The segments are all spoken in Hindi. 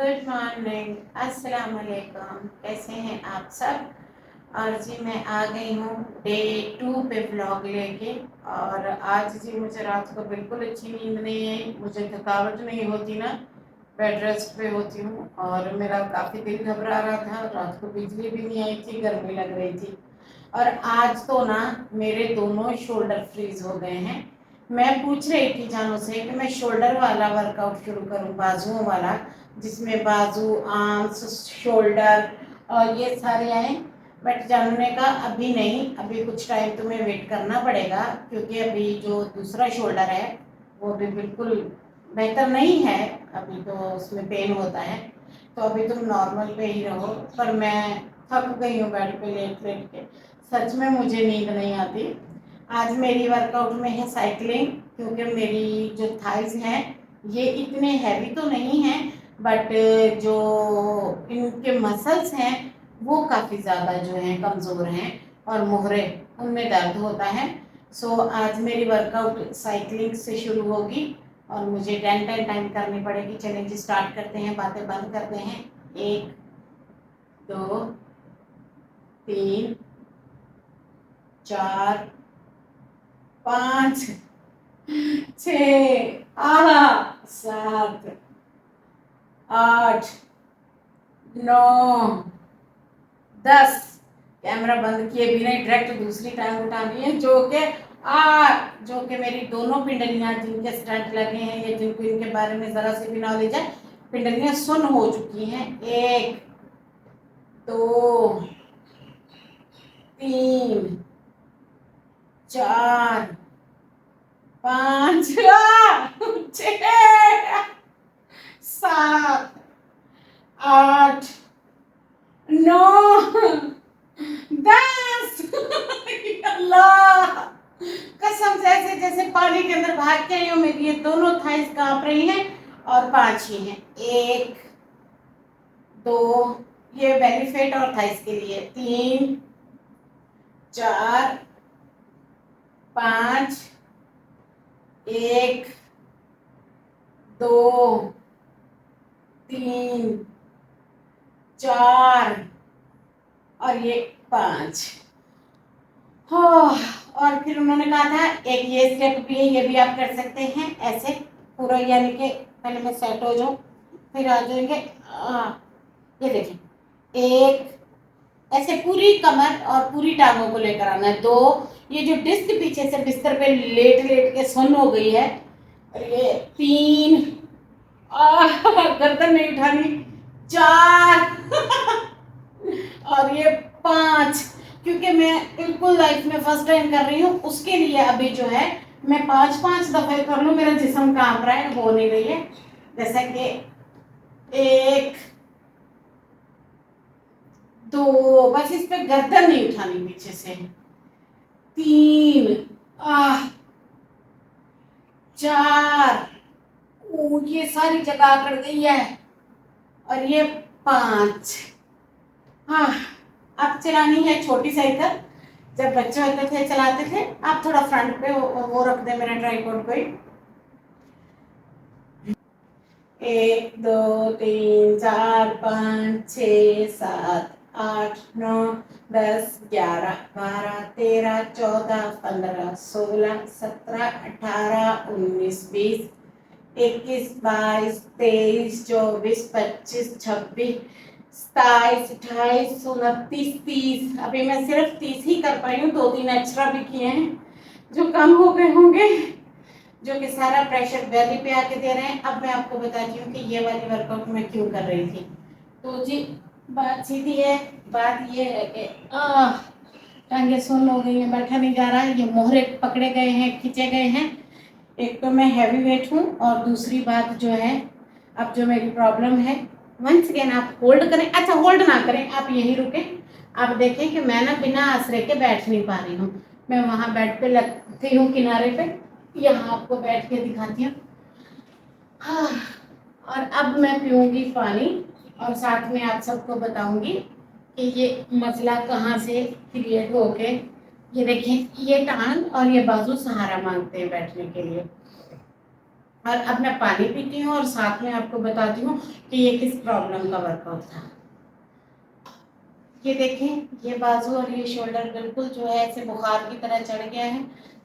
गुड मॉर्निंग, अस्सलाम वालेकुम। कैसे हैं आप सब? और जी मैं आ गई हूँ डे 2 पे व्लॉग लेके। और आज जी मुझे रात को बिल्कुल अच्छी नींद नहीं आई, मुझे थकावट नहीं होती ना, बेड रेस्ट पे होती हूँ। और मेरा काफ़ी दिल घबरा रहा था, रात को बिजली भी नहीं आई थी, गर्मी लग रही थी। और आज तो ना मेरे दोनों शोल्डर फ्रीज हो गए हैं। मैं पूछ रही थी जानू से कि मैं शोल्डर वाला वर्कआउट शुरू करूं, बाजुओं वाला, जिसमें बाजू, आर्म्स, शोल्डर और ये सारे आए। बट जानू ने कहा अभी नहीं, अभी कुछ टाइम तुम्हें वेट करना पड़ेगा, क्योंकि अभी जो दूसरा शोल्डर है वो भी बिल्कुल बेहतर नहीं है, अभी तो उसमें पेन होता है। तो अभी तुम नॉर्मल पे ही रहो। पर मैं थक गई हूँ बेड पे लेट लेट के, सच में मुझे नींद नहीं आती। आज मेरी वर्कआउट में है साइकिलिंग, क्योंकि मेरी जो थाइज हैं ये इतने हैवी तो नहीं हैं, बट जो इनके मसल्स हैं वो काफ़ी ज़्यादा जो हैं कमज़ोर हैं, और मोहरे उनमें दर्द होता है। सो आज मेरी वर्कआउट साइकिलिंग से शुरू होगी और मुझे 10 टाइम करनी पड़ेगी। चैलेंज स्टार्ट करते हैं, बातें बंद करते हैं। 1 2 3 4 5 6 7 8 9 10। कैमरा बंद किए बिना डायरेक्ट दूसरी टांग उठानी है, जो कि मेरी दोनों पिंडलियां जिनके स्टंट लगे हैं या जिनको इनके बारे में जरा से भी नॉलेज है, पिंडलियां सुन्न हो चुकी हैं। 1 2 3 4 5 6 7 8 9 10। अल्लाह कसम से ऐसे जैसे पानी के अंदर भाग के आई हूँ। मेरी ये दोनों थाइस कांप रही हैं। और 5 ही हैं। 1 2, ये बेली फैट और थाइस के लिए। 3 4 5 1 2 3 4 और ये 5। और फिर उन्होंने कहा था एक ये स्टेप भी है, ये भी आप कर सकते हैं ऐसे पूरा, यानी कि पहले मैं सेट हो जाऊं फिर आ जाएंगे। ये देखें, एक ऐसे पूरी कमर और पूरी टांगों को लेकर आना है। 2, ये जो डिस्क पीछे से बिस्तर पे लेट लेट के सुन्न हो गई है। और ये 3, गर्दन नहीं उठानी। 4 और ये 5, क्योंकि मैं बिल्कुल लाइफ में फर्स्ट टाइम कर रही हूँ, उसके लिए अभी जो है मैं 5-5 दफे कर लूँ। मेरा जिस्म कांप रहा है, हो नहीं रही है। जैसा कि 1 2, बस इस पे गर्दन नहीं उठानी पीछे से। 3 4, ये सारी जगह अकड़ गई है। और ये 5। अब चलानी है छोटी साइकिल, जब बच्चे होते थे चलाते थे। आप थोड़ा फ्रंट पे वो रख दे मेरा ट्राइपॉड पे। 1 2 3 4 5 6 7 8 9 10 11 12 13 14 15 16 17 18 19 20 21 22 23 24 25 26 27 28 29 30। अभी मैं सिर्फ 30 ही कर पाई हूँ, 2-3 एक्स्ट्रा भी किए हैं जो कम हो गए होंगे, जो कि सारा प्रेशर बेली पे आके दे रहे हैं। अब मैं आपको बताती हूँ कि ये वाली वर्कआउट मैं क्यों कर रही थी। तो जी बात सीधी है, बात ये है कि टांगे सुन्न हो गई हैं, बैठा नहीं जा रहा है, ये मोहरे पकड़े गए हैं, खींचे गए हैं। एक तो मैं हैवी वेट हूँ, और दूसरी बात जो है, अब जो मेरी प्रॉब्लम है, वंस अगेन आप होल्ड करें। अच्छा होल्ड ना करें, आप यहीं रुकें। आप देखें कि मैं ना बिना आसरे के बैठ नहीं पा रही हूँ। मैं वहाँ बेड पे लगती हूँ किनारे पे, यहाँ आपको बैठ के दिखाती हूँ। और अब मैं पीऊँगी पानी, और साथ में आप सबको बताऊँगी कि ये मसला कहाँ से क्रिएट होके, ये देखिए ये टांग और ये बाजू सहारा मांगते हैं बैठने के लिए। और अब मैं पानी पीती हूँ और साथ में आपको बताती हूँ कि ये किस प्रॉब्लम का वर्कआउट था। ये देखें, ये बाजू और ये शोल्डर बिल्कुल जो है ऐसे बुखार की तरह चढ़ गया है,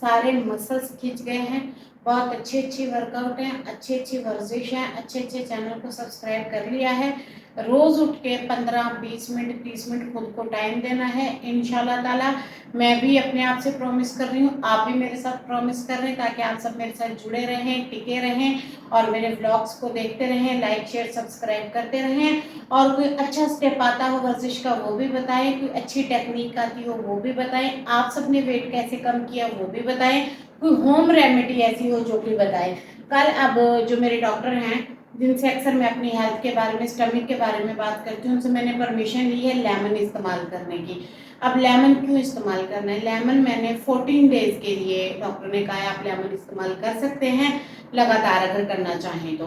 सारे मसल्स खिंच गए हैं। बहुत अच्छी अच्छी वर्कआउट हैं, अच्छी अच्छी वर्जिश हैं, अच्छे अच्छे चैनल को सब्सक्राइब कर लिया है। रोज़ उठ के 15-20 मिनट 30 मिनट खुद को टाइम देना है। इंशाल्लाह ताला मैं भी अपने आप से प्रॉमिस कर रही हूँ, आप भी मेरे साथ प्रॉमिस कर रहे हैं, ताकि आप सब मेरे साथ जुड़े रहें, टिके रहें और मेरे ब्लॉग्स को देखते रहें, लाइक शेयर सब्सक्राइब करते रहें। और कोई अच्छा स्टेप आता हो वर्जिश का वो भी बताएं, कोई अच्छी टेक्निक आती हो वो भी बताएं, आप सबने वेट कैसे कम किया वो भी बताएं, कोई होम रेमेडी ऐसी हो जो भी बताएं। कल अब जो मेरे डॉक्टर हैं जिनसे अक्सर मैं अपनी हेल्थ के बारे में, स्टमक के बारे में बात करती हूँ, उनसे मैंने परमिशन ली है लेमन इस्तेमाल करने की। अब लेमन क्यों इस्तेमाल करना है? लेमन मैंने 14 डेज के लिए डॉक्टर ने कहा है आप लेमन इस्तेमाल कर सकते हैं लगातार अगर करना चाहें तो,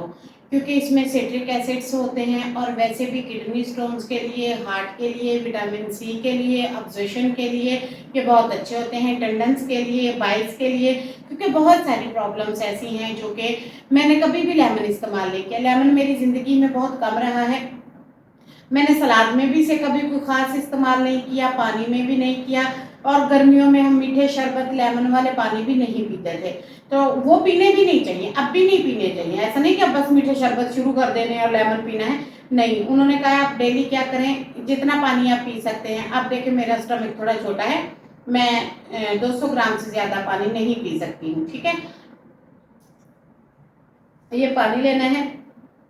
क्योंकि इसमें सिट्रिक एसिड्स होते हैं और वैसे भी किडनी स्टोन्स के लिए, हार्ट के लिए, विटामिन सी के लिए, अब्जॉर्प्शन के लिए ये बहुत अच्छे होते हैं, टेंडेंस के लिए, बाइल्स के लिए, क्योंकि बहुत सारी प्रॉब्लम्स ऐसी हैं जो कि मैंने कभी भी लेमन इस्तेमाल नहीं किया। लेमन मेरी ज़िंदगी में बहुत कम रहा है, मैंने सलाद में भी इसे कभी कोई ख़ास इस्तेमाल नहीं किया, पानी में भी नहीं किया, और गर्मियों में हम मीठे शरबत लेमन वाले पानी भी नहीं पीते थे, तो वो पीने भी नहीं चाहिए, अब भी नहीं पीने चाहिए। ऐसा नहीं कि अब बस मीठे शरबत शुरू कर देने और लेमन पीना है, नहीं। उन्होंने कहा आप डेली क्या करें, जितना पानी आप पी सकते हैं। अब देखिए मेरा स्टमक थोड़ा छोटा है, मैं 200 ग्राम से ज़्यादा पानी नहीं पी सकती हूँ, ठीक है। ये पानी लेना है,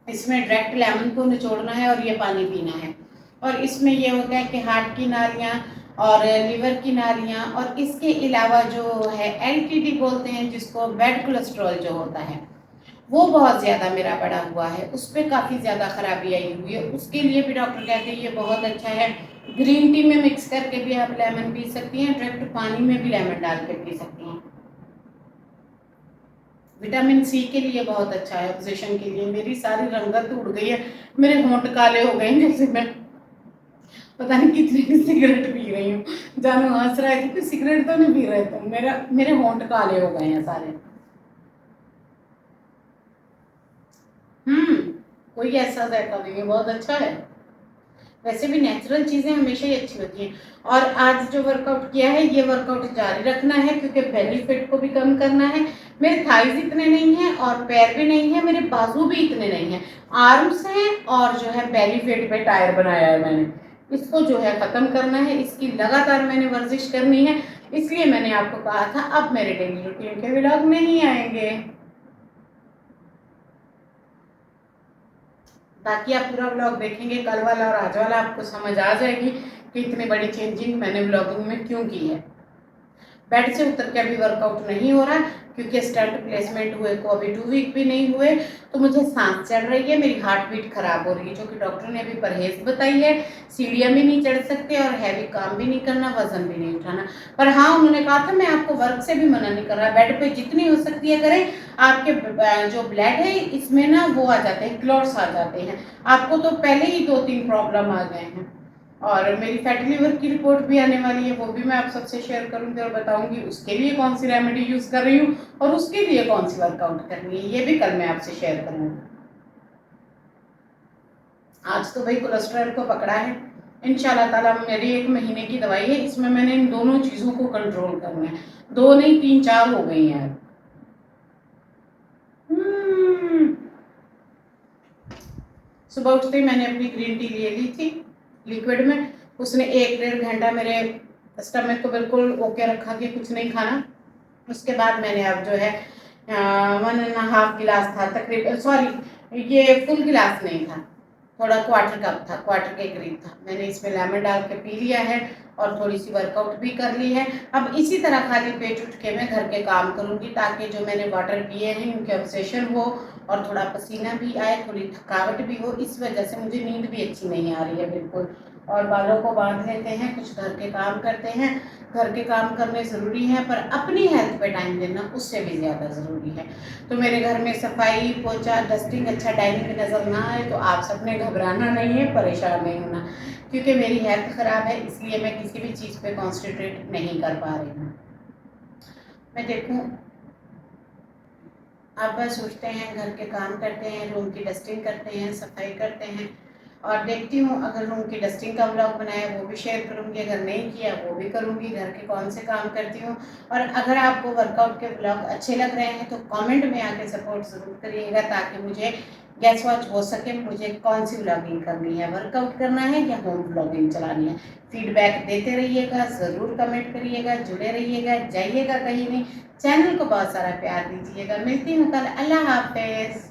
इसमें डायरेक्ट लेमन को निचोड़ना है और ये पानी पीना है। और इसमें ये होता है कि हार्ट की नालियाँ और लिवर की नालियाँ, और इसके अलावा जो है एलटीडी बोलते हैं जिसको, बैड कोलेस्ट्रॉल जो होता है, वो बहुत ज़्यादा मेरा बढ़ा हुआ है, उस पर काफ़ी ज़्यादा खराबी आई हुई है। उसके लिए भी डॉक्टर कहते हैं ये बहुत अच्छा है। ग्रीन टी में मिक्स करके भी आप लेमन पी सकती हैं, डायरेक्ट पानी में भी लेमन डाल के पी सकती हैं। विटामिन सी के लिए बहुत अच्छा है, ऑब्जेक्शन के लिए। मेरी सारी रंगत उड़ गई है, मेरे होंठ काले हो गए हैं, जैसे मैं पता नहीं कितनी की सिगरेट पी रही हूँ। जानू हंस रहा है कि सिगरेट तो नहीं पी रहे तुम, मेरे होंठ काले हो गए हैं सारे। हम्म, कोई ऐसा जायका नहीं है, बहुत अच्छा है। वैसे भी नेचुरल चीज़ें हमेशा ही अच्छी होती हैं। और आज जो वर्कआउट किया है ये वर्कआउट जारी रखना है, क्योंकि बेली फैट को भी कम करना है। मेरे थाइज इतने नहीं हैं और पैर भी नहीं है, मेरे बाजू भी इतने नहीं हैं, आर्म्स हैं, और जो है बेली फैट पे टायर बनाया है मैंने, इसको जो है ख़त्म करना है, इसकी लगातार मैंने वर्जिश करनी है। इसलिए मैंने आपको कहा था अब मेरे डेली रूटीन के व्लॉग नहीं आएंगे, ताकि आप पूरा व्लॉग देखेंगे, कल वाला और आज वाला, आपको समझ आ जाएगी कि इतनी बड़ी चेंजिंग मैंने व्लॉगिंग में क्यों की है। बेड से उतर के अभी वर्कआउट नहीं हो रहा, क्योंकि स्टंट प्लेसमेंट हुए को अभी 2 वीक भी नहीं हुए, तो मुझे सांस चढ़ रही है, मेरी हार्ट बीट खराब हो रही है, जो कि डॉक्टर ने अभी परहेज बताई है। सीढ़ियाँ भी नहीं चढ़ सकते और हैवी काम भी नहीं करना, वजन भी नहीं उठाना। पर हाँ, उन्होंने कहा था मैं आपको वर्क से भी मना नहीं कर रहा, बेड पे जितनी हो सकती है करें। आपके जो ब्लड है इसमें ना वो आ जाते हैं, क्लॉट्स आ जाते हैं, आपको तो पहले ही 2-3 प्रॉब्लम आ गए हैं। और मेरी फैटी लिवर की रिपोर्ट भी आने वाली है, वो भी मैं आप सबसे शेयर करूंगी और बताऊंगी उसके लिए कौन सी रेमेडी यूज़ कर रही हूँ और उसके लिए कौन सी वर्कआउट करनी है, ये भी कल मैं आपसे शेयर करूंगी। आज तो भाई कोलेस्ट्रॉल को पकड़ा है, इंशाल्लाह ताला। मेरी 1 महीने की दवाई है, इसमें मैंने इन दोनों चीज़ों को कंट्रोल करना है। 2 नहीं 3-4 हो गई हैं। सुबह उठते ही मैंने अपनी ग्रीन टी ले ली थी लिक्विड में, उसने 1-1.5 घंटा मेरे स्टमक को बिल्कुल ओके रखा कि कुछ नहीं खाना। उसके बाद मैंने अब जो है 1.5 गिलास था तकरीबन, सॉरी ये फुल गिलास नहीं था, थोड़ा क्वार्टर कप था, क्वार्टर के करीब था, मैंने इसमें लेमन डाल के पी लिया है और थोड़ी सी वर्कआउट भी कर ली है। अब इसी तरह खाली पेट उठ के मैं घर के काम करूँगी, ताकि जो मैंने वाटर पिए हैं उनके ऑब्सेशन हो और थोड़ा पसीना भी आए, थोड़ी थकावट भी हो। इस वजह से मुझे नींद भी अच्छी नहीं आ रही है बिल्कुल। और बालों को बांध लेते हैं, कुछ घर के काम करते हैं। घर के काम करने ज़रूरी हैं, पर अपनी हेल्थ पे टाइम देना उससे भी ज़्यादा ज़रूरी है। तो मेरे घर में सफाई, पोछा, डस्टिंग, अच्छा डाइनिंग नज़र ना आए तो आप सबने घबराना नहीं है, परेशान नहीं होना, क्योंकि मेरी हेल्थ ख़राब है, इसलिए मैं किसी भी चीज़ पे कॉन्सेंट्रेट नहीं कर पा रही हूँ। मैं देखूँ अब बस उठते हैं, घर के काम करते हैं, रूम की डस्टिंग करते हैं, सफाई करते हैं और देखती हूँ अगर रूम की डस्टिंग का व्लॉग बनाया वो भी शेयर करूँगी, अगर नहीं किया वो भी करूँगी, घर के कौन से काम करती हूँ। और अगर आपको वर्कआउट के व्लॉग अच्छे लग रहे हैं तो कमेंट में आके सपोर्ट ज़रूर करिएगा, ताकि मुझे गैस वॉच हो सके मुझे कौन सी व्लॉगिंग करनी है, वर्कआउट करना है या होम व्लॉगिंग चलानी है। फीडबैक देते रहिएगा, ज़रूर कमेंट करिएगा, जुड़े रहिएगा, जाइएगा कहीं नहीं, चैनल को बहुत सारा प्यार दीजिएगा। मिलती हूँ कल, अल्लाह हाफिज़।